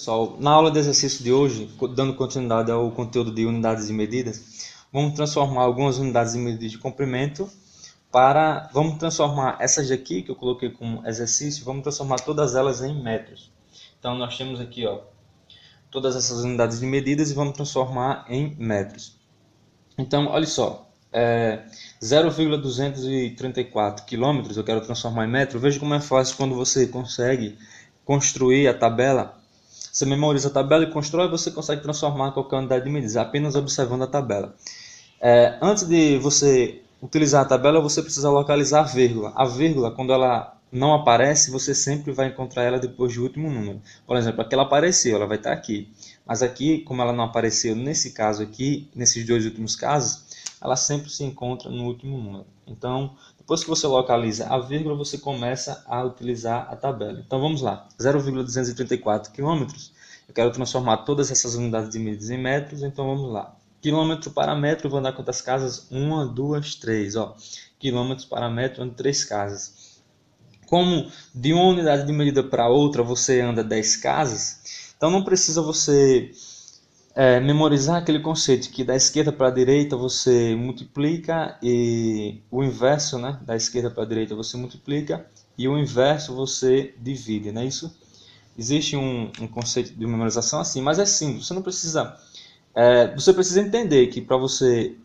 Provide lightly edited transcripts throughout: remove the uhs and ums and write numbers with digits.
Pessoal, na aula de exercício de hoje, dando continuidade ao conteúdo de unidades e medidas, vamos transformar algumas unidades e medidas de comprimento vamos transformar essas aqui que eu coloquei como exercício, vamos transformar todas elas em metros. Então nós temos aqui, todas essas unidades de medidas e vamos transformar em metros. Então, olha só, 0,234 km eu quero transformar em metro. Veja como é fácil quando você consegue construir a tabela. Você memoriza a tabela e constrói, você consegue transformar qualquer unidade de medida, apenas observando a tabela. Antes de você utilizar a tabela, você precisa localizar a vírgula. A vírgula, quando ela não aparece, você sempre vai encontrar ela depois do último número. Por exemplo, aqui ela apareceu, ela vai estar aqui. Mas aqui, como ela não apareceu nesse caso aqui, nesses dois últimos casos, ela sempre se encontra no último número. Então, depois que você localiza a vírgula, você começa a utilizar a tabela. Então, vamos lá. 0,234 km. Eu quero transformar todas essas unidades de medidas em metros, então vamos lá. Quilômetro para metro, eu vou andar quantas casas? 1, 2, 3. Quilômetros para metro, ando 3 casas. Como de uma unidade de medida para outra você anda 10 casas, então não precisa você memorizar aquele conceito que da esquerda para a direita você multiplica e o inverso, né? Da esquerda para a direita você multiplica e o inverso você divide, não é isso? Existe um conceito de memorização assim, mas é simples, você não precisa... você precisa entender que para você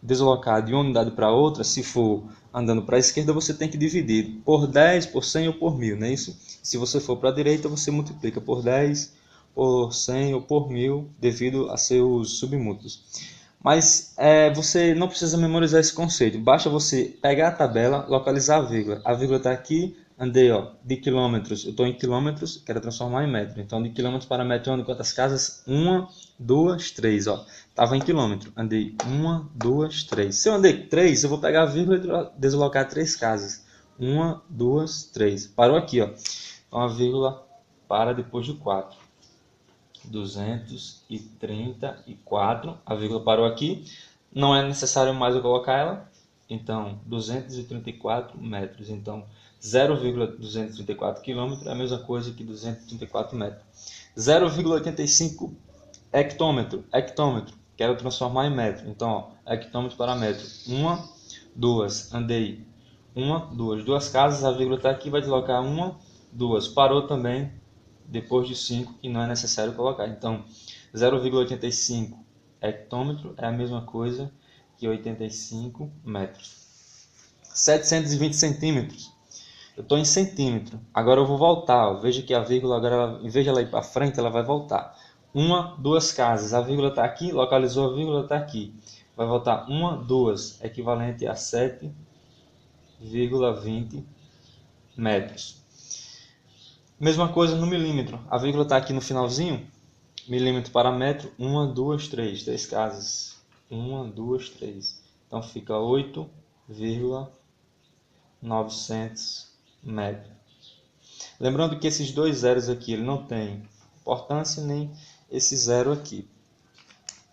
deslocar de uma unidade para outra, se for andando para a esquerda, você tem que dividir por 10, por 100 ou por 1000, não é isso? Se você for para a direita, você multiplica por 10, por 100 ou por 1000, devido a seus submúltiplos. Mas você não precisa memorizar esse conceito, basta você pegar a tabela, localizar a vírgula está aqui, andei de quilômetros, eu estou em quilômetros, quero transformar em metro, então de quilômetros para metro eu ando quantas casas? 1, 2, 3, estava em quilômetro, andei 1, 2, 3, se eu andei 3, eu vou pegar a vírgula e deslocar 3 casas, 1, 2, 3, parou aqui, então a vírgula para depois do 4. 234, a vírgula parou aqui, não é necessário mais eu colocar ela, então 234 metros, então 0,234 km é a mesma coisa que 234 metros. 0,85 hectômetro, quero transformar em metro, então hectômetro para metro, 1, 2, andei 1, 2 casas, a vírgula está aqui, vai deslocar 1, 2, parou também, depois de 5, que não é necessário colocar. Então, 0,85 hectômetro é a mesma coisa que 85 metros. 720 centímetros. Eu estou em centímetro. Agora eu vou voltar. Veja que a vírgula, agora, em vez de ela ir para frente, ela vai voltar. 1, 2 casas. A vírgula está aqui, localizou a vírgula, está aqui. Vai voltar 1, 2, equivalente a 7,20 metros. Mesma coisa no milímetro. A vírgula está aqui no finalzinho. Milímetro para metro. 1, 2, 3. 3 casas. 1, 2, 3. Então fica 8,900 metros. Lembrando que esses dois zeros aqui ele não tem importância, nem esse zero aqui.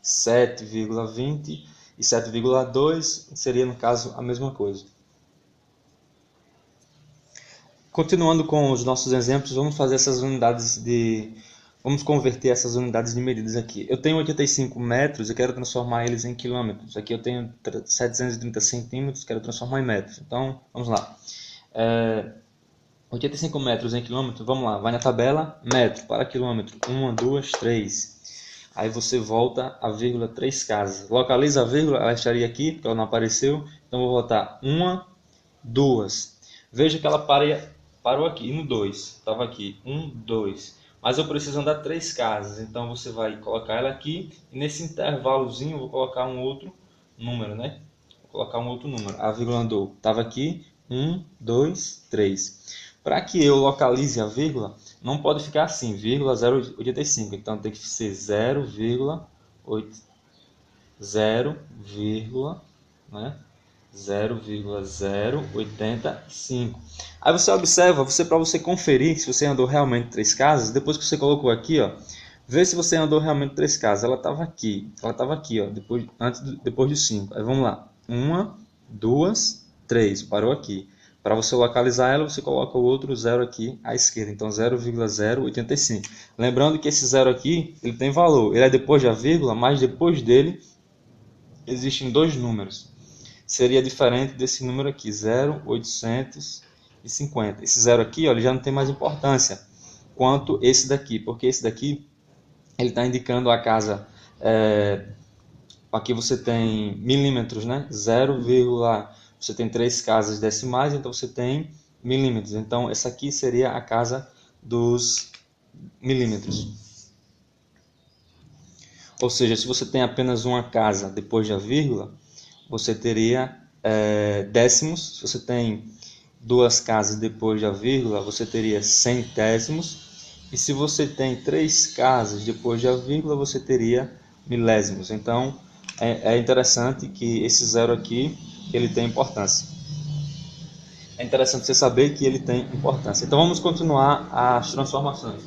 7,20 e 7,2 seria, no caso, a mesma coisa. Continuando com os nossos exemplos, vamos fazer essas unidades vamos converter essas unidades de medidas aqui. Eu tenho 85 metros e quero transformar eles em quilômetros. Aqui eu tenho 730 centímetros, quero transformar em metros. Então, vamos lá. 85 metros em quilômetro, vamos lá. Vai na tabela, metro para quilômetro. 1, 2, 3. Aí você volta a vírgula 3 casas. Localiza a vírgula, ela estaria aqui, porque ela não apareceu. Então, vou voltar 1, 2. Veja que ela parou aqui no 2, estava aqui, 1, 2, mas eu preciso andar 3 casas, então você vai colocar ela aqui, e nesse intervalozinho eu vou colocar um outro número, né? Vou colocar um outro número, a vírgula andou, estava aqui, 1, 2, 3. Para que eu localize a vírgula, não pode ficar assim, vírgula 0,85, então tem que ser 0,8, 0, né? 0,085. Aí você observa, para você conferir se você andou realmente 3 casas, depois que você colocou aqui, vê se você andou realmente 3 casas. Ela estava aqui, depois de 5. Aí vamos lá. 1, 2, 3, parou aqui. Para você localizar ela, você coloca o outro zero aqui à esquerda. Então, 0,085. Lembrando que esse zero aqui, ele tem valor. Ele é depois da vírgula, mas depois dele existem dois números. Seria diferente desse número aqui, 0,850. Esse zero aqui, ó, ele já não tem mais importância quanto esse daqui, porque esse daqui ele está indicando a casa. Aqui você tem milímetros, né? 0, você tem 3 casas decimais, então você tem milímetros. Então, essa aqui seria a casa dos milímetros. Ou seja, se você tem apenas uma casa depois da vírgula, você teria décimos. Se você tem duas casas depois da vírgula, você teria centésimos. E se você tem 3 casas depois da vírgula, você teria milésimos. Então, é interessante que esse zero aqui, ele tem importância. É interessante você saber que ele tem importância. Então vamos continuar as transformações.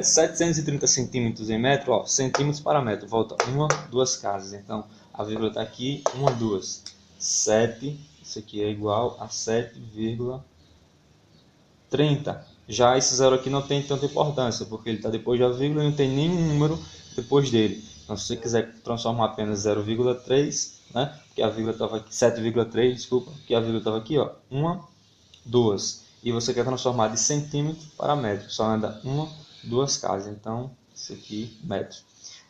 730 centímetros em metro, ó, centímetros para metro, volta uma, duas casas. Então a vírgula está aqui, uma, duas. 7, isso aqui é igual a 7,30. Já esse zero aqui não tem tanta importância, porque ele está depois da vírgula e não tem nenhum número depois dele. Então, se você quiser transformar apenas 0,3, né? Porque a vírgula estava aqui, 7,3, desculpa, porque a vírgula estava aqui, ó, 1, 2. E você quer transformar de centímetro para metro, só anda 1, 2 casas. Então, isso aqui, metro.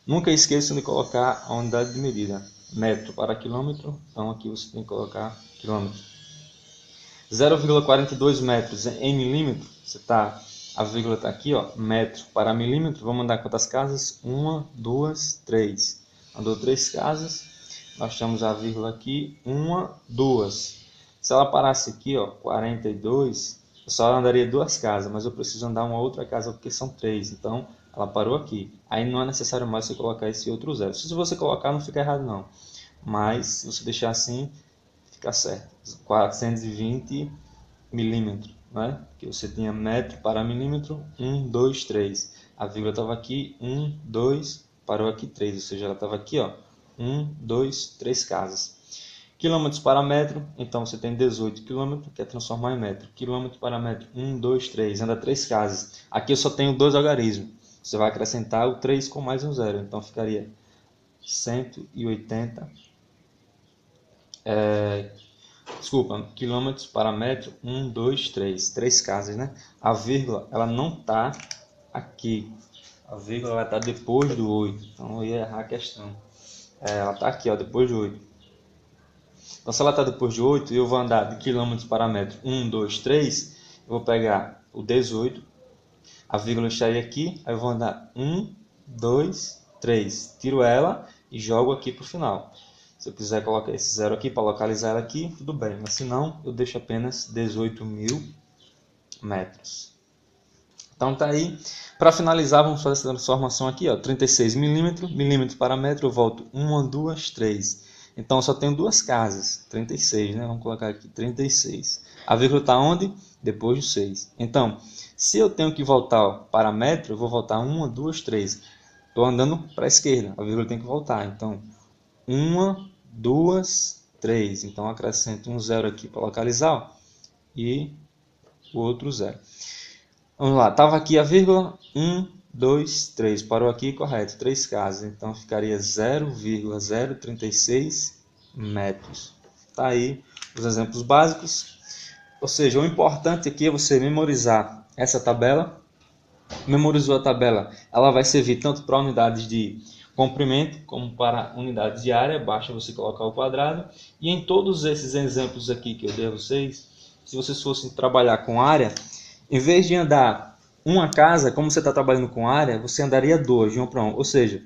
Nunca esqueçam de colocar a unidade de medida, metro para quilômetro, então aqui você tem que colocar quilômetro. 0,42 metros em milímetro, a vírgula está aqui, ó, metro para milímetro. Vamos andar quantas casas? 1, 2, 3. Andou 3 casas, nós temos a vírgula aqui, 1, 2. Se ela parasse aqui, ó, 42, eu só andaria 2 casas, mas eu preciso andar uma outra casa porque são 3. Então, ela parou aqui. Aí não é necessário mais você colocar esse outro zero. Se você colocar, não fica errado não. Mas, se você deixar assim, fica certo. 420 milímetros, né? Que você tinha metro para milímetro, 1, 2, 3. A vírgula estava aqui, 1, 2, parou aqui 3. Ou seja, ela estava aqui, ó, 1, 2, 3 casas. Quilômetros para metro, então você tem 18 quilômetros, que é transformar em metro. Quilômetro para metro, 1, 2, 3, anda 3 casas. Aqui eu só tenho 2 algarismos. Você vai acrescentar o 3 com mais um zero, então ficaria 180 quilômetros para metro, 1, 2, 3. 3 casas, né? A vírgula, ela não está aqui. A vírgula vai estar depois do 8. Então eu ia errar a questão. Ela está aqui, ó, depois do 8. Então, se ela está depois de 8, eu vou andar de quilômetros para metro 1, 2, 3. Eu vou pegar o 18, a vírgula estaria aqui, aí eu vou andar 1, 2, 3. Tiro ela e jogo aqui para o final. Se eu quiser colocar esse zero aqui para localizar ela aqui, tudo bem. Mas se não, eu deixo apenas 18.000 metros. Então tá aí. Para finalizar, vamos fazer essa transformação aqui, ó, 36 milímetros, milímetros para metro, eu volto 1, 2, 3. Então eu só tenho 2 casas, 36, né? Vamos colocar aqui 36. A vírgula está onde? Depois do 6. Então, se eu tenho que voltar, ó, para metro, eu vou voltar 1, 2, 3. Estou andando para a esquerda, a vírgula tem que voltar. Então, 1, 2, 3. Então acrescento um zero aqui para localizar, ó, e o outro zero. Vamos lá, estava aqui a vírgula, 1, 2, 3, parou aqui, correto, 3 casas, então ficaria 0,036 metros. Tá aí os exemplos básicos, ou seja, o importante aqui é você memorizar essa tabela. Memorizou a tabela, ela vai servir tanto para unidades de comprimento como para unidades de área, basta você colocar o quadrado. E em todos esses exemplos aqui que eu dei a vocês, se vocês fossem trabalhar com área, em vez de andar uma casa, como você está trabalhando com área, você andaria 2, de 1 para 1. Ou seja,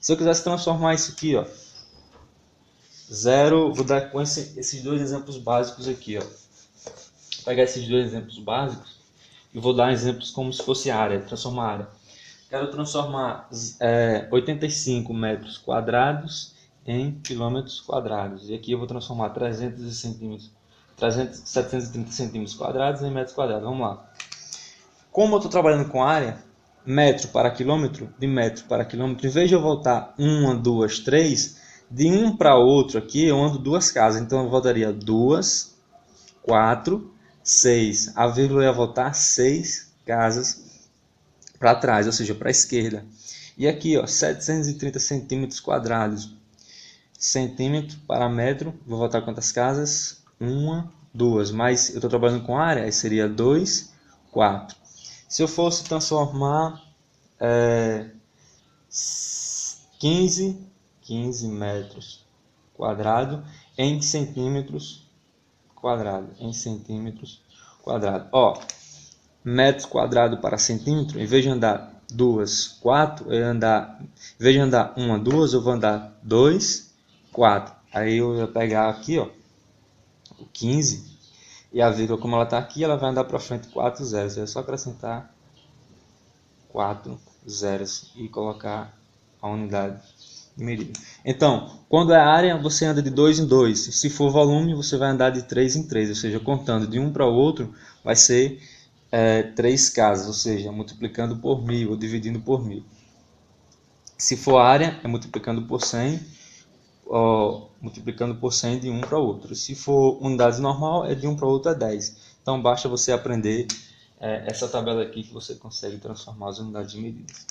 se eu quisesse transformar isso aqui, ó, 0, vou dar com esses dois exemplos básicos aqui, ó. Vou pegar esses dois exemplos básicos e vou dar exemplos como se fosse área, transformar área. Quero transformar 85 metros quadrados em quilômetros quadrados. E aqui eu vou transformar 730 centímetros quadrados em metros quadrados. Vamos lá. Como eu estou trabalhando com área, metro para quilômetro, de metro para quilômetro, em vez de eu voltar 1, 2, 3, de um para outro aqui eu ando 2 casas. Então eu voltaria 2, 4, 6. A vírgula ia voltar 6 casas para trás, ou seja, para a esquerda. E aqui, ó, 730 centímetros quadrados. Centímetro para metro, vou voltar quantas casas? 1, 2. Mas eu estou trabalhando com área, aí seria 2, 4. Se eu fosse transformar 15 metros quadrados em centímetros quadrados. Ó, metros quadrados para centímetro, em vez de andar 2, 4, em vez de andar 1, 2, eu vou andar 2, 4. Aí eu vou pegar aqui, ó, o 15, e a vírgula, como ela está aqui, ela vai andar para frente 4 zeros. É só acrescentar 4 zeros e colocar a unidade de medida. Então, quando é área, você anda de 2 em 2. Se for volume, você vai andar de 3 em 3. Ou seja, contando de um para o outro, vai ser 3 casas. Ou seja, multiplicando por 1000 ou dividindo por 1000. Se for área, é multiplicando por 100. Multiplicando por 100 de um para o outro. Se for unidade normal, é de um para o outro é 10. Então, basta você aprender essa tabela aqui que você consegue transformar as unidades de medidas.